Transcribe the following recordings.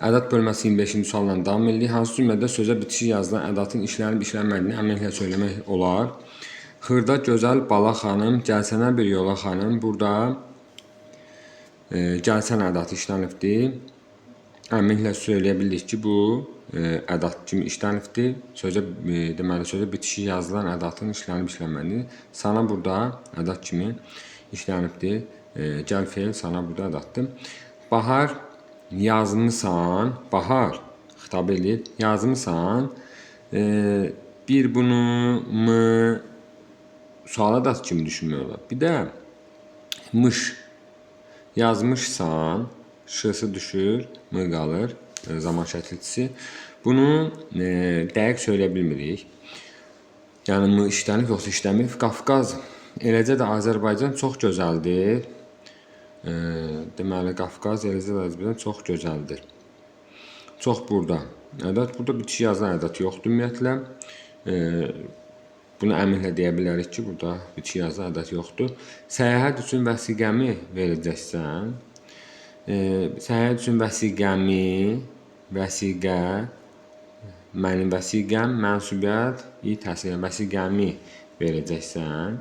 Ədat bölməsi 25-ci sualla davam edir. Hansı cümlədə sözə bitişik yazılan ədatın işlənib işlənmədiyini əminliklə söyləmək olar? Xırda gözəl bala xanım, gəlsənə bir yola xanım. Burada gəlsən ədatı işlənibdir. Əminliklə söyləyə bildik ki, bu ədat kimi işlənibdir. Deməli, sözə bitişik yazılan ədatın işlənib işlənmədiyini. Sana burada ədat kimi işlənibdir. Gəl feil sana burada ədatdır. Bahar, yazmısan, bahar xitab edir. Yazmısan, bir bunu mı sual ədatı kimi düşünmək olar. Bir də mış, yazmışsan, şısı düşür, mı qalır, zaman şəkilçisi. Bunu dəqiq söyləyə bilmirik. Yəni, mı işlənib, yoxsa işləmir. Qafqaz, eləcə də Azərbaycan çox gözəldir. Deməli, Qafqaz, eləcə də Azərbaycan çox gözəldir. Çox burada. Ədat, burada bitişik yazılan ədat yoxdur ümumiyyətlə. Bunu əminlə deyə bilərik ki, burada bitişik yazılan ədat yoxdur. Səyahət üçün vəsiqəmi verəcəksən. Səyahət üçün vəsiqəmi, vəsiqə, mənim vəsiqəm, mənsubiyyət, təsir, vəsiqəmi verəcəksən.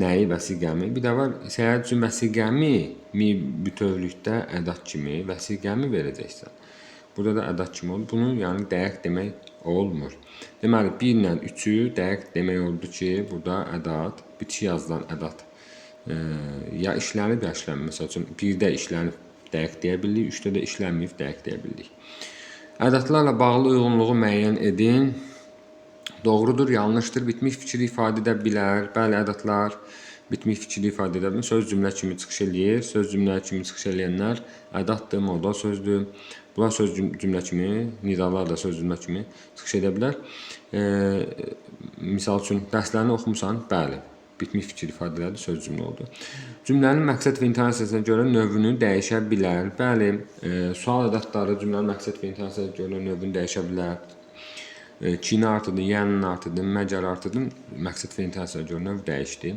Nəyi, vəsiqəmi? Bir də var, səyahət üçün vəsiqəmi, bütövlükdə ədat kimi vəsiqəmi verəcəksən. Burada da ədat kimi olur. Bunu yəni dəqiq demək olmur. Deməli, 1 ilə 3-ü dəqiq demək oldu ki, burada ədat, bitişik yazılan ədat ya işlənib, ya işlənmir. Məsəl üçün, 1-də işlənib dəqiq deyə bildik, 3-də də işlənməyib dəqiq deyə bildik. Ədətlərlə bağlı uyğunluğu müəyyən edin. Doğrudur, yanlışdır, bitmiş fikri ifadə edə bilər. Bəli, ədətlər bitmiş fikri ifadə edə bilər. Söz cümlə kimi çıxış eləyir. Söz cümlə kimi çıxış eləyənlər ədatdır, modal sözdür. Bunlar söz cümlə kimi, nidalar da söz cümlə kimi çıxış edə bilər. Misal üçün, dərslərini oxumusan? Bəli. Bitmiş fikir ifadələri söz cümlə oldu. Cümlənin məqsəd və intonasiyasına görə növünü dəyişə bilər. Bəli, sual ədatları cümlənin məqsəd və intonasiyasına görə növünü dəyişə bilər. Çini artıdır, yənin artıdır, məgər artıdır. Məqsəd və intonasiyasına görə növ dəyişdi.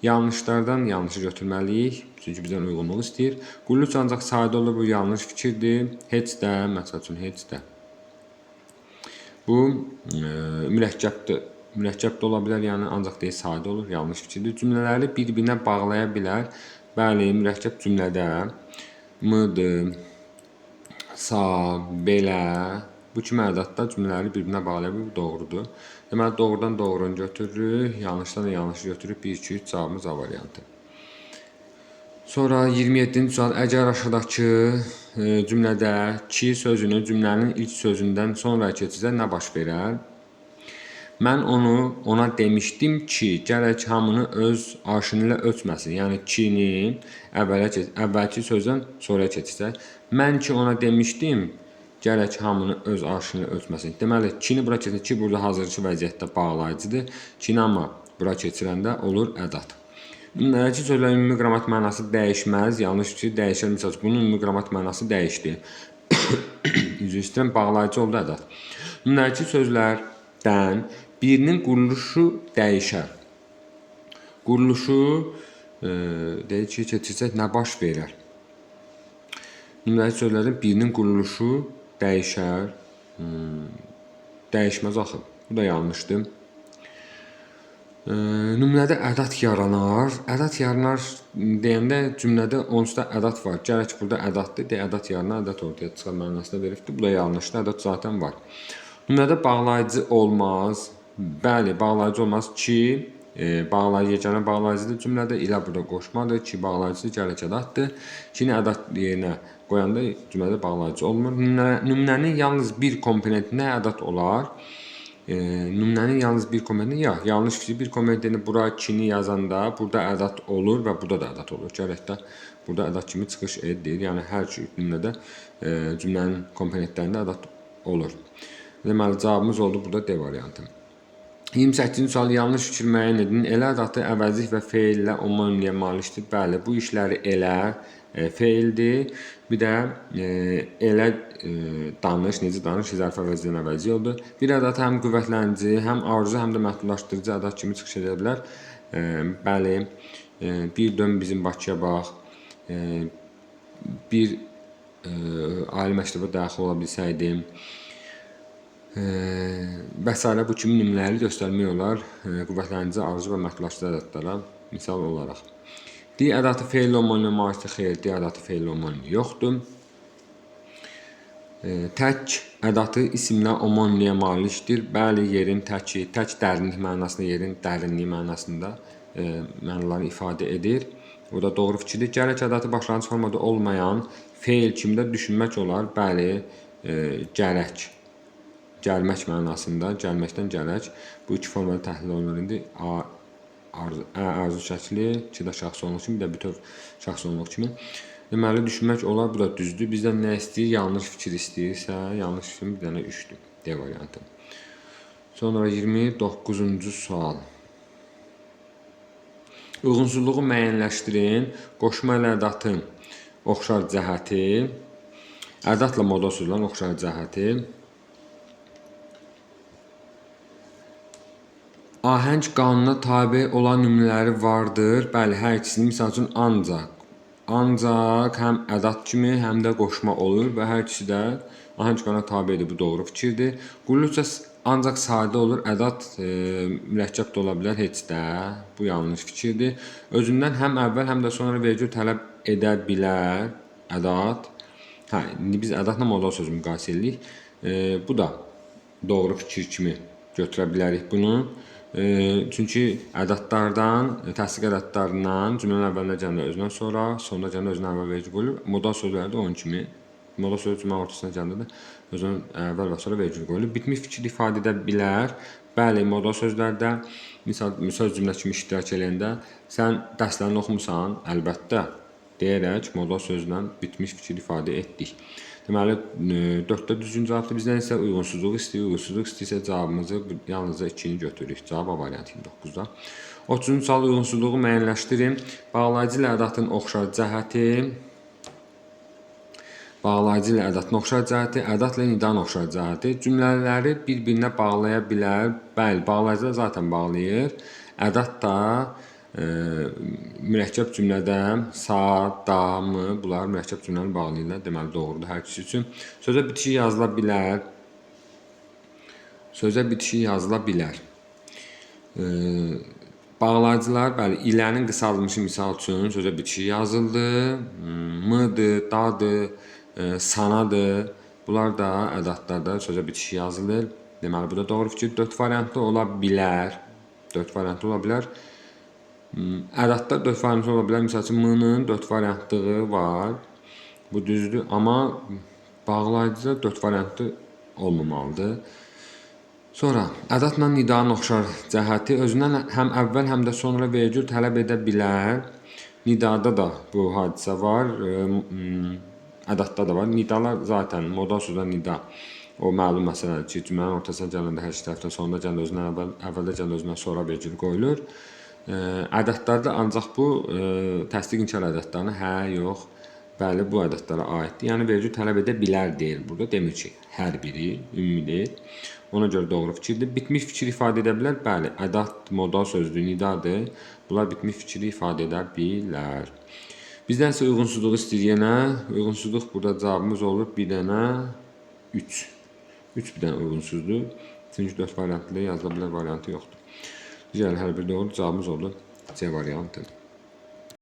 Yanlışlardan yanlışı götürməliyik. Çünki bizdən uyğunluq istəyir. Qulluq ancaq sadə olur, bu yanlış fikirdir. Heç də, məsəl üçün, heç də. Bu, mürəkkəbdir. Mürəkkəb də ola bilər, yəni ancaq deyil, sadə olur, yanlış fikirdir. Cümlələri bir-birinə bağlaya bilər. Bəli, mürəkkəb cümlədə mıdır, sa, belə, bu kimi ədatlar cümlələri bir-birinə bağlaya bilər, bu doğrudur. Deməli, doğrudan doğrunu götürürük, yanlışdan da yanlışı götürürük, 1, 2, 3 cavabımız A variantı. Sonra 27-ci sual, əgər aşağıdakı cümlədə ki sözünü cümlənin ilk sözündən sonra keçirsə nə baş verər? Mən ona demişdim ki, gərək hamını öz arşını ilə ölçməsin. Yəni, kini əvvəlki sözdən sonra keçirsə. Mən ki ona demişdim, gərək hamını öz arşını ilə ölçməsin. Deməli, kini bura keçir ki, burada hazırki vəziyyətdə bağlayıcıdır. Kini amma bura keçirəndə olur ədat. Nümunədəki sözlərin ümumi qrammatik mənası dəyişməz. Yanlış fikir dəyişər. Misal, bunun ümumi qrammatik mənası dəyişdi. Üzr istəyirəm, bağlayıcı oldu ədat. Nümunədəki sözlərdən birinin quruluşu dəyişər. Quruluşu deyək ki, keçirsək nə baş verər? Nümunədəki sözlərdən birinin quruluşu dəyişər. Dəyişməz axı. Bu da yanlışdır. Nümunədə ədat yaranar. Ədat yaranar deyəndə cümlədə onsuz da ədat var. Gərək burada ədatdır. Ədat yaranar, ədat ortaya çıxar mənasında veribdir. Bu da yanlışdır. Ədat zaten var. Nümunədə bağlayıcı olmaz. Bəli, bağlayıcı olmaz ki, yeganə bağlayıcıdır cümlədə, ilə burada qoşmadır, ki, bağlayıcıdır, gərək ədatdır. Kini ədat yerinə qoyanda cümlədə bağlayıcı olmur. Nümunənin yalnız bir komponentinə ədat olar. Nümunənin yalnız bir komponentində, yanlış fikir, bir komponentini bura kini yazanda, burada ədat olur və burada da ədat olur. Gərək də burada ədat kimi çıxış edir. Yəni, hər nümunədə cümlənin komponentlərində ədat olur. Deməli, cavabımız oldu burada D variantı. 28-ci sual, yanlış fikir müəyyən edin. Elə ədatı əvəzlik və feillə omonimliyə malikdir. Bəli, bu işləri elə feildir. Bir də elə danış, necə danış, zərf əvəzliyin əvəzi oldu. Bir ədat həm qüvvətlənici, həm arzu, həm də məhdudlaşdırıcı ədat kimi çıxış edə bilər. Bəli, bir dön bizim Bakıya bax. Bir ali məktəbə daxil ola bilsəydim və s. bu kimi nümunələri göstərmək olar qüvvətləndirici arzu və məhdudlaşdırıcı ədədlərə misal olaraq. D ədəti feil olmalı malikdir, xeyr, D ədəti feil olmalı yoxdur. Tək ədəti isimlə omonliyə malikdir. Bəli, yerin təki, tək dərinlik mənasında, yerin dərinliyi mənasında mənaları ifadə edir. Bu da doğru fikirdir. Gərək ədəti başlanğıc formada olmayan feil kimdə düşünmək olar? Bəli, gərək. Gəlmək mənasında, gəlməkdən gərək. Bu iki formada təhlil olunur indi. Arzu şəkli, 2-də şəxsonluq kimi, bir də bütöv şəxsonluq kimi. Deməli, düşünmək olar, bu da düzdür. Bizdən nə istəyir? Yanlış fikir istəyirsə, yanlış fikrin bir dənə 3-dür. D variantı. Sonra 29-cu sual. Uyğunsuzluğu müəyyənləşdirin. Qoşma ilə ədətin oxşar cəhəti, ədətlə modal sözlərin oxşar cəhəti. Ahəng qanuna tabe olan nümunələri vardır. Bəli, hər ikisinin misal üçün ancaq həm ədət kimi, həm də qoşma olur və hər ikisi də ahəng qanuna tabedir. Bu doğru fikirdir. Qulluqca ancaq sadə olur, ədət mürəkkəb də ola bilər, heç də. Bu yanlış fikirdir. Özündən həm əvvəl, həm də sonra vergül tələb edə bilər ədət. İndi biz ədətlə modal sözü müqayisə edirik. Bu da doğru fikir kimi götürə bilərik bunu. Çünki ədədlərdən, təsdiq ədədlərindən cümlənin əvvəlinə gələndə özündən sonra, sonuna gələndə özündən əvvəl vergül qoyulur. Modal sözləri də onun kimi. Modal sözü cümlənin ortasına gələndə də özündən əvvəl və sonra vergül qoyulur. Bitmiş fikir ifadə edə bilər. Bəli, modal sözlərdə misal söz cümlə kimi iştirak edəndə sən dərslərini oxumusan, əlbəttə deyərək modal sözlə bitmiş fikir ifadə etdik. Deməli, 4-də düzgün cavabdır. Bizdən isə uyğunsuzluq istəyir. Uyğunsuzluq istəyirsə cavabımızı yalnızca 2-ni götürürük. Cavab A variantı 29-da. 30-cu sual uyğunsuzluğu müəyyənləşdirin. Bağlayıcı ilə ədətin oxşar cəhəti. Bağlayıcı ilə ədətin oxşar cəhəti, ədətlə nidanın oxşar cəhəti. Cümlələri bir-birinə bağlaya bilər. Bəli, bağlayıcılar zaten bağlayır. Ədət da mürəkkəb cümlədə sa, da, mı, bunlar mürəkkəb cümləni bağlayırlar. Deməli, doğrudur hər ikisi üçün. Sözə bitişik yazıla bilər. Sözə bitişik yazıla bilər. Bağlayıcılar, bəli, ilənin qısaldılmışı misal üçün sözə bitişik yazıldı. Mıdır, dadır, sanadır. Bunlar da ədətlərdə sözə bitişik yazılır. Deməli, bu da doğru fikir. 4 variantlı ola bilər. 4 variantlı ola bilər. Ədətlər 4 variantlı ola bilər. Misal üçün, m-nın 4 variantlığı var. Bu düzdür. Amma bağlayıcıda 4 variantlı olmamalıdır. Sonra, ədətlə nidanın oxşar cəhəti özündən həm əvvəl, həm də sonra vergül tələb edə bilər. Nidada da bu hadisə var. Ədətdə də var. Nidalar zaten modal sözlə nida. O məlum məsələdir ki, cümlənin ortasına gələndə hər iki tərəfdən, sonunda gələndə özündən əvvəldə gələndə özündən sonra vergül qoyulur. Ədətlərdə ancaq bu təsdiq inkar ədədlərinə hə, yox, bəli, bu ədədlərə aiddir. Yəni vergül tələb edə bilər deyil burada. Demir ki, hər biri ümumi deyil. Ona görə doğru fikirdir. Bitmiş fikir ifadə edə bilər. Bəli, ədət, modal sözdür, nidadır. Bunlar bitmiş fikri ifadə edə bilər. Bizdən isə uyğunsuzluq istəyir yenə. Uyğunsuzluq burada cavabımız olur bir dənə 3. 3 bir dənə uyğunsuzdur. Çünki 4 variantlı yazıla bilər variantı yoxdur. Digər hər bir doğru cavabımız olur C variantı.